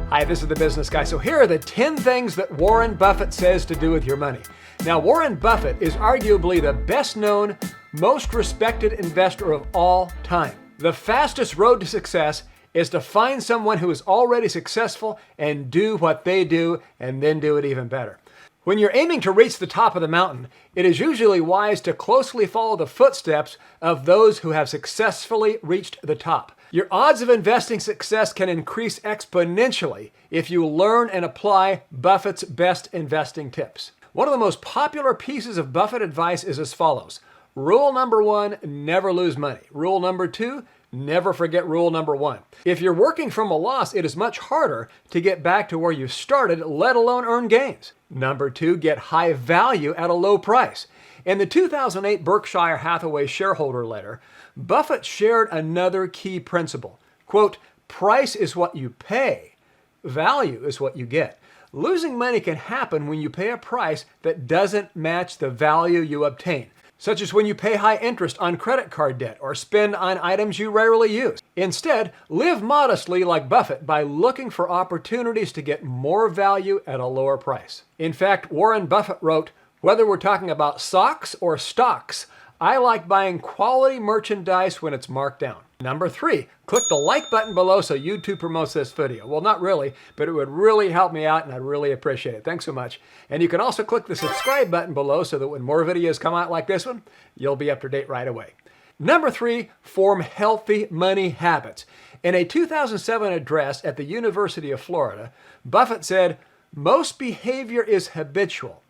Hi, this is the Business Guy. So here are the 10 things that Warren Buffett says to do with your money. Now, Warren Buffett is arguably the best known, most respected investor of all time. The fastest road to success is to find someone who is already successful and do what they do and then do it even better. When you're aiming to reach the top of the mountain, it is usually wise to closely follow the footsteps of those who have successfully reached the top. Your odds of investing success can increase exponentially if you learn and apply Buffett's best investing tips. One of the most popular pieces of Buffett advice is as follows. Rule number 1, never lose money. Rule number 2, never forget rule number 1. If you're working from a loss, it is much harder to get back to where you started, let alone earn gains. Number 2, get high value at a low price. In the 2008 Berkshire Hathaway shareholder letter, Buffett shared another key principle. Quote, price is what you pay. Value is what you get. Losing money can happen when you pay a price that doesn't match the value you obtain, such as when you pay high interest on credit card debt or spend on items you rarely use. Instead, live modestly like Buffett by looking for opportunities to get more value at a lower price. In fact, Warren Buffett wrote, whether we're talking about socks or stocks, I like buying quality merchandise when it's marked down. Number 3, click the like button below so YouTube promotes this video. Well, not really, but it would really help me out and I'd really appreciate it. Thanks so much. And you can also click the subscribe button below so that when more videos come out like this one, you'll be up to date right away. Number 3, form healthy money habits. In a 2007 address at the University of Florida, Buffett said, most behavior is habitual.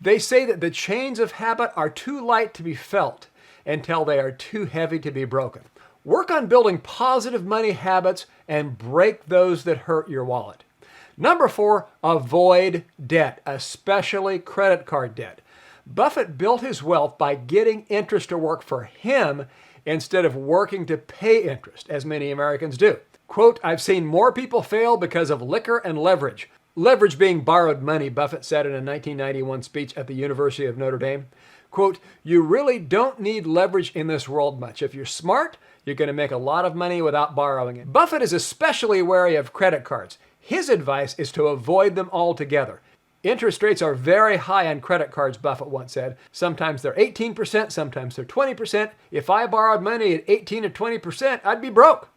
They say that the chains of habit are too light to be felt until they are too heavy to be broken. Work on building positive money habits and break those that hurt your wallet. Number 4, avoid debt, especially credit card debt. Buffett built his wealth by getting interest to work for him instead of working to pay interest, as many Americans do. Quote, I've seen more people fail because of liquor and leverage. Leverage being borrowed money, Buffett said in a 1991 speech at the University of Notre Dame. Quote, you really don't need leverage in this world much. If you're smart, you're going to make a lot of money without borrowing it. Buffett is especially wary of credit cards. His advice is to avoid them altogether. Interest rates are very high on credit cards, Buffett once said. Sometimes they're 18%, sometimes they're 20%. If I borrowed money at 18 or 20%, I'd be broke.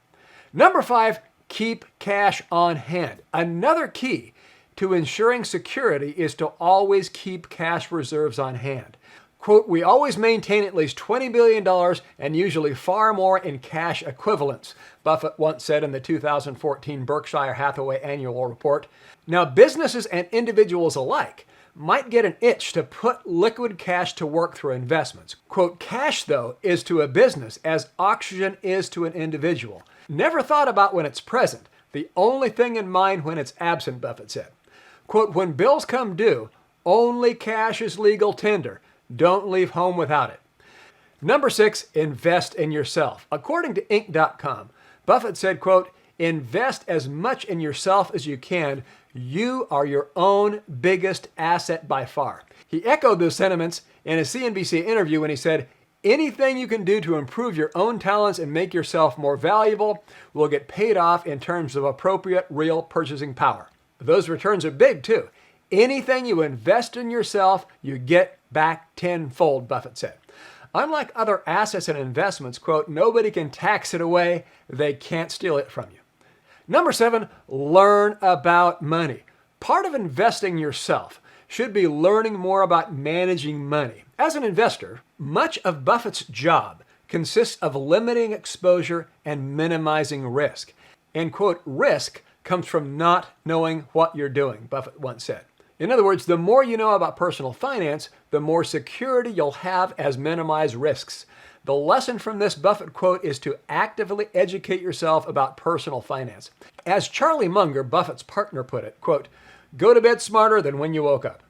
Number 5, keep cash on hand. Another key to ensuring security is to always keep cash reserves on hand. Quote, we always maintain at least $20 billion and usually far more in cash equivalents, Buffett once said in the 2014 Berkshire Hathaway annual report. Now, businesses and individuals alike might get an itch to put liquid cash to work through investments. Quote, cash, though, is to a business as oxygen is to an individual. Never thought about when it's present. The only thing in mind when it's absent, Buffett said. Quote, when bills come due, only cash is legal tender. Don't leave home without it. Number 6, invest in yourself. According to Inc.com, Buffett said, quote, invest as much in yourself as you can. You are your own biggest asset by far. He echoed those sentiments in a CNBC interview when he said, anything you can do to improve your own talents and make yourself more valuable will get paid off in terms of appropriate real purchasing power. Those returns are big too. Anything you invest in yourself, you get back tenfold, Buffett said. Unlike other assets and investments, quote, nobody can tax it away. They can't steal it from you. Number 7, learn about money. Part of investing yourself should be learning more about managing money. As an investor, much of Buffett's job consists of limiting exposure and minimizing risk. And, quote, risk comes from not knowing what you're doing, Buffett once said. In other words, the more you know about personal finance, the more security you'll have as minimized risks. The lesson from this Buffett quote is to actively educate yourself about personal finance. As Charlie Munger, Buffett's partner, put it, quote, go to bed smarter than when you woke up.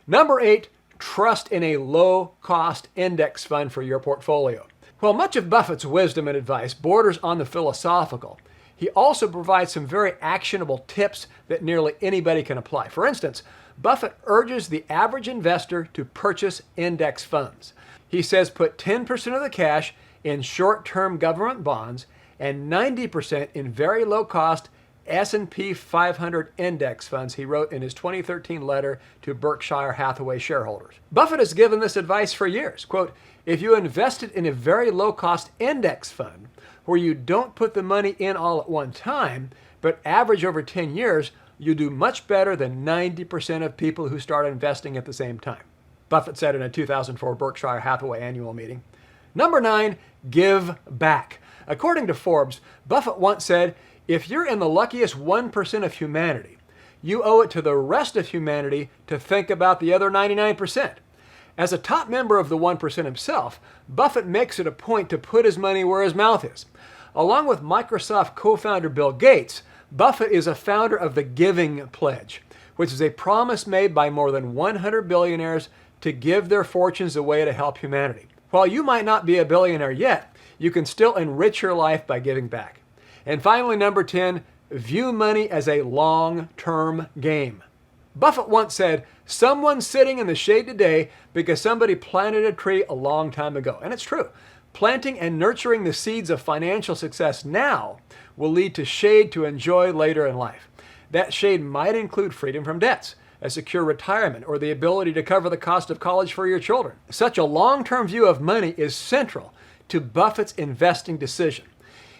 Number 8, trust in a low-cost index fund for your portfolio. While much of Buffett's wisdom and advice borders on the philosophical, he also provides some very actionable tips that nearly anybody can apply. For instance, Buffett urges the average investor to purchase index funds. He says put 10% of the cash in short-term government bonds and 90% in very low-cost S&P 500 index funds, he wrote in his 2013 letter to Berkshire Hathaway shareholders. Buffett has given this advice for years. Quote, if you invested in a very low-cost index fund where you don't put the money in all at one time, but average over 10 years, you do much better than 90% of people who start investing at the same time. Buffett said in a 2004 Berkshire Hathaway annual meeting. Number 9, give back. According to Forbes, Buffett once said, if you're in the luckiest 1% of humanity, you owe it to the rest of humanity to think about the other 99%. As a top member of the 1% himself, Buffett makes it a point to put his money where his mouth is. Along with Microsoft co-founder Bill Gates, Buffett is a founder of the Giving Pledge, which is a promise made by more than 100 billionaires to give their fortunes away to help humanity. While you might not be a billionaire yet, you can still enrich your life by giving back. And finally, number 10, view money as a long-term game. Buffett once said, someone's sitting in the shade today because somebody planted a tree a long time ago. And it's true. Planting and nurturing the seeds of financial success now will lead to shade to enjoy later in life. That shade might include freedom from debts, a secure retirement, or the ability to cover the cost of college for your children. Such a long-term view of money is central to Buffett's investing decision.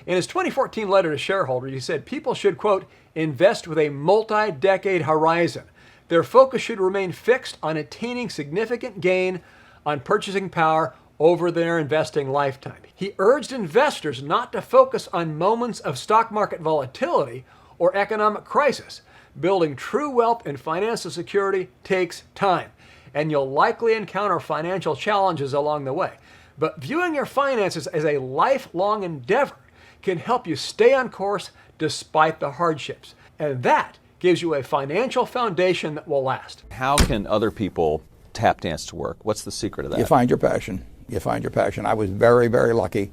In his 2014 letter to shareholders, he said people should, quote, invest with a multi-decade horizon. Their focus should remain fixed on attaining significant gain on purchasing power over their investing lifetime. He urged investors not to focus on moments of stock market volatility or economic crisis. Building true wealth and financial security takes time, and you'll likely encounter financial challenges along the way. But viewing your finances as a lifelong endeavor can help you stay on course despite the hardships. And that gives you a financial foundation that will last. How can other people tap dance to work? What's the secret of that? You find your passion. You find your passion. I was very, very lucky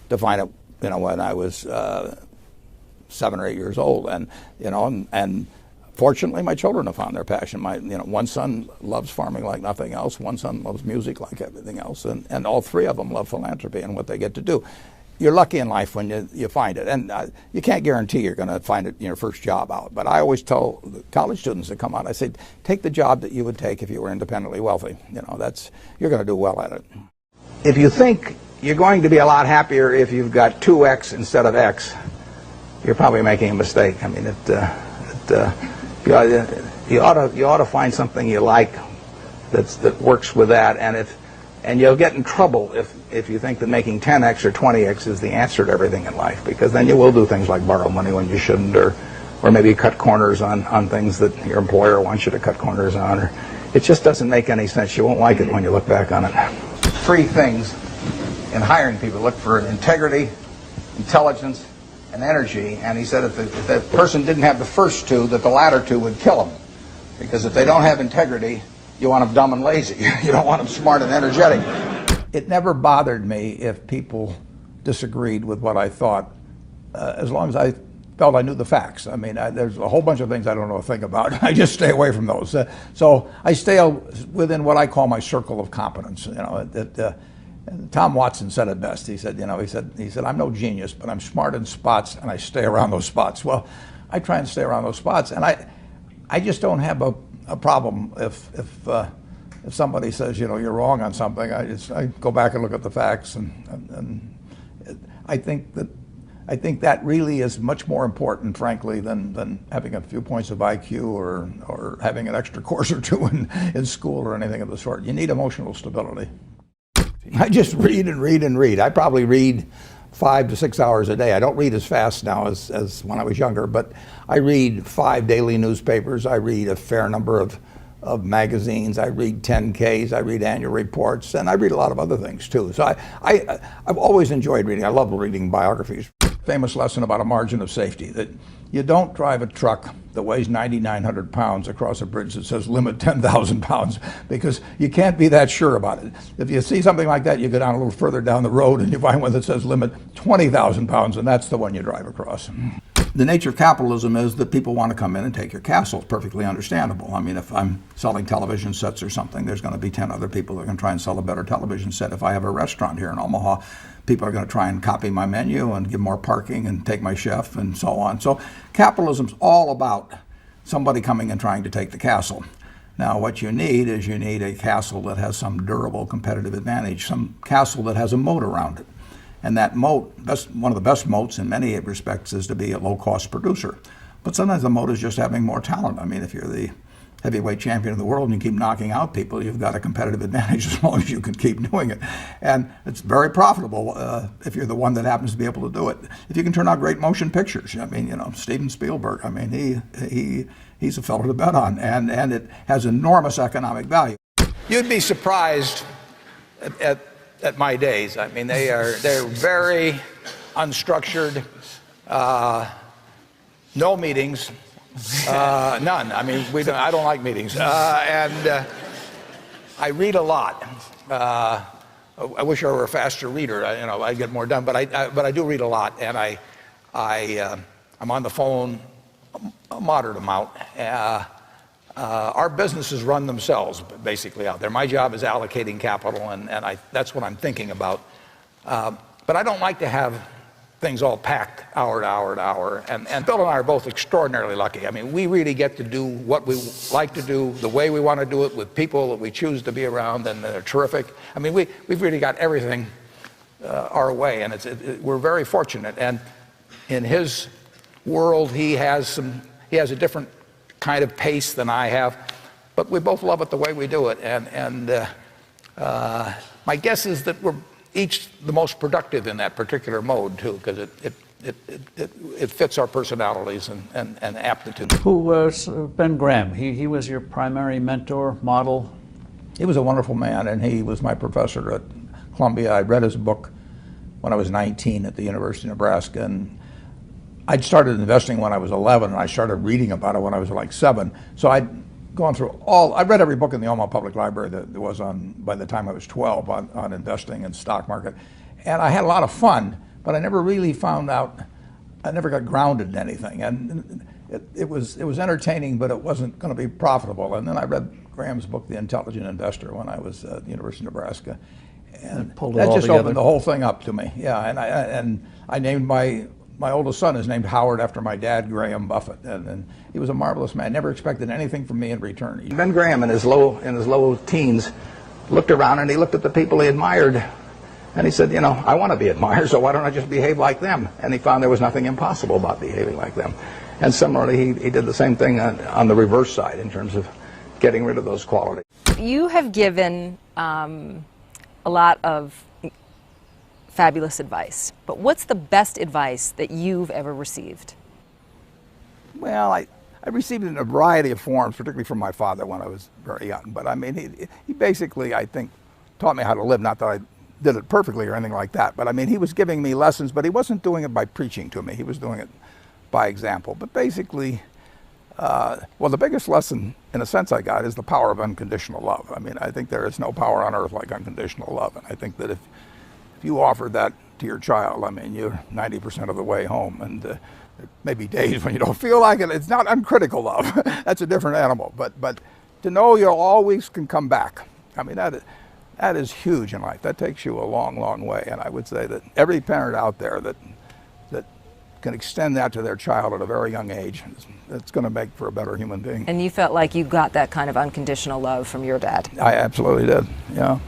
to find it, when I was 7 or 8 years old. And fortunately, my children have found their passion. One son loves farming like nothing else. One son loves music like everything else. And all three of them love philanthropy and what they get to do. You're lucky in life when you find it. And you can't guarantee you're going to find it in your first job out. But I always tell the college students that come out, I say, take the job that you would take if you were independently wealthy. You're going to do well at it. If you think you're going to be a lot happier if you've got 2X instead of X, you're probably making a mistake. You ought to find something you like that works with that, and you'll get in trouble if you think that making 10X or 20X is the answer to everything in life, because then you will do things like borrow money when you shouldn't, or maybe cut corners on things that your employer wants you to cut corners on. Or it just doesn't make any sense. You won't like it when you look back on it. 3 things in hiring people: look for integrity, intelligence, and energy. And he said if the person didn't have the first 2, that the latter 2 would kill them. Because if they don't have integrity, you want them dumb and lazy. You don't want them smart and energetic. It never bothered me if people disagreed with what I thought, as long as I felt I knew the facts. There's a whole bunch of things I don't know a thing about. I just stay away from those. So I stay within what I call my circle of competence. Tom Watson said it best. He said, I'm no genius, but I'm smart in spots, and I stay around those spots. Well, I try and stay around those spots, and I just don't have a problem if somebody says, you're wrong on something. I go back and look at the facts, and I think that really is much more important, frankly, than having a few points of IQ or having an extra course or 2 in school or anything of the sort. You need emotional stability. I just read and read and read. I probably read 5 to 6 hours a day. I don't read as fast now as when I was younger, but I read 5 daily newspapers. I read a fair number of magazines. I read 10Ks. I read annual reports, and I read a lot of other things too. So I've always enjoyed reading. I love reading biographies. Famous lesson about a margin of safety, that you don't drive a truck that weighs 9,900 pounds across a bridge that says limit 10,000 pounds, because you can't be that sure about it. If you see something like that, you go down a little further down the road and you find one that says limit 20,000 pounds, and that's the one you drive across. The nature of capitalism is that people want to come in and take your castle. It's perfectly understandable. If I'm selling television sets or something, there's going to be 10 other people that can try and sell a better television set if I have a restaurant here in Omaha. people are going to try and copy my menu and give more parking and take my chef and so on. So capitalism's all about somebody coming and trying to take the castle. Now, what you need is you need a castle that has some durable competitive advantage, some castle that has a moat around it. And that moat, one of the best moats in many respects, is to be a low-cost producer. But sometimes the moat is just having more talent. I mean, if you're the heavyweight champion of the world and you keep knocking out people, you've got a competitive advantage as long as you can keep doing it. And it's very profitable if you're the one that happens to be able to do it. If you can turn out great motion pictures, I mean, Steven Spielberg, I mean, he's a fellow to bet on, and it has enormous economic value. You'd be surprised at my days. I mean, they're very unstructured, no meetings, none. I mean, I don't like meetings, and I read a lot. I wish I were a faster reader. I'd get more done, but I do read a lot, and I'm on the phone a moderate amount. Our businesses run themselves basically out there. My job is allocating capital, and that's what I'm thinking about. But I don't like to have things all packed hour to hour to hour. And Bill and I are both extraordinarily lucky. I mean, we really get to do what we like to do, the way we want to do it, with people that we choose to be around, and they're terrific. I mean, we've really got everything our way, and we're very fortunate. And in his world, he has a different kind of pace than I have, but we both love it the way we do it. And my guess is that we're each the most productive in that particular mode too, because it fits our personalities and aptitude. Who was Ben Graham? He was your primary mentor, model? He was a wonderful man, and he was my professor at Columbia. I read his book when I was 19 at the University of Nebraska, and I'd started investing when I was 11, and I started reading about it when I was like 7. So I'd gone through I read every book in the Omaha Public Library that there was by the time I was 12 on investing and stock market. And I had a lot of fun, but I never really found out, I never got grounded in anything. And it was entertaining, but it wasn't going to be profitable. And then I read Graham's book, The Intelligent Investor, when I was at the University of Nebraska. And that just opened the whole thing up to me. Yeah, and I named my oldest son is named Howard after my dad, Graham Buffett, and he was a marvelous man. Never expected anything from me in return. Ben Graham, in his low teens, looked around and he looked at the people he admired, and he said, I want to be admired, so why don't I just behave like them? And he found there was nothing impossible about behaving like them. And similarly, he did the same thing on the reverse side in terms of getting rid of those qualities. You have given a lot of fabulous advice, but what's the best advice that you've ever received? Well, I received it in a variety of forms, particularly from my father when I was very young. But I mean, he basically, I think, taught me how to live. Not that I did it perfectly or anything like that, but I mean, he was giving me lessons, but he wasn't doing it by preaching to me. He was doing it by example. But basically, well, the biggest lesson, in a sense, I got is the power of unconditional love. I mean, I think there is no power on earth like unconditional love, and I think that if you offer that to your child, I mean, you're 90% of the way home, and there may be days when you don't feel like it. It's not uncritical love. That's a different animal. But to know you always can come back, I mean, that is huge in life. That takes you a long, long way. And I would say that every parent out there that can extend that to their child at a very young age, it's going to make for a better human being. And you felt like you got that kind of unconditional love from your dad? I absolutely did, yeah.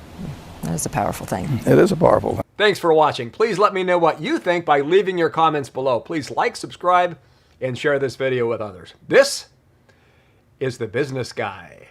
That is a powerful thing. It is a powerful thing. Thanks for watching. Please let me know what you think by leaving your comments below. Please like, subscribe, and share this video with others. This is The Business Guy.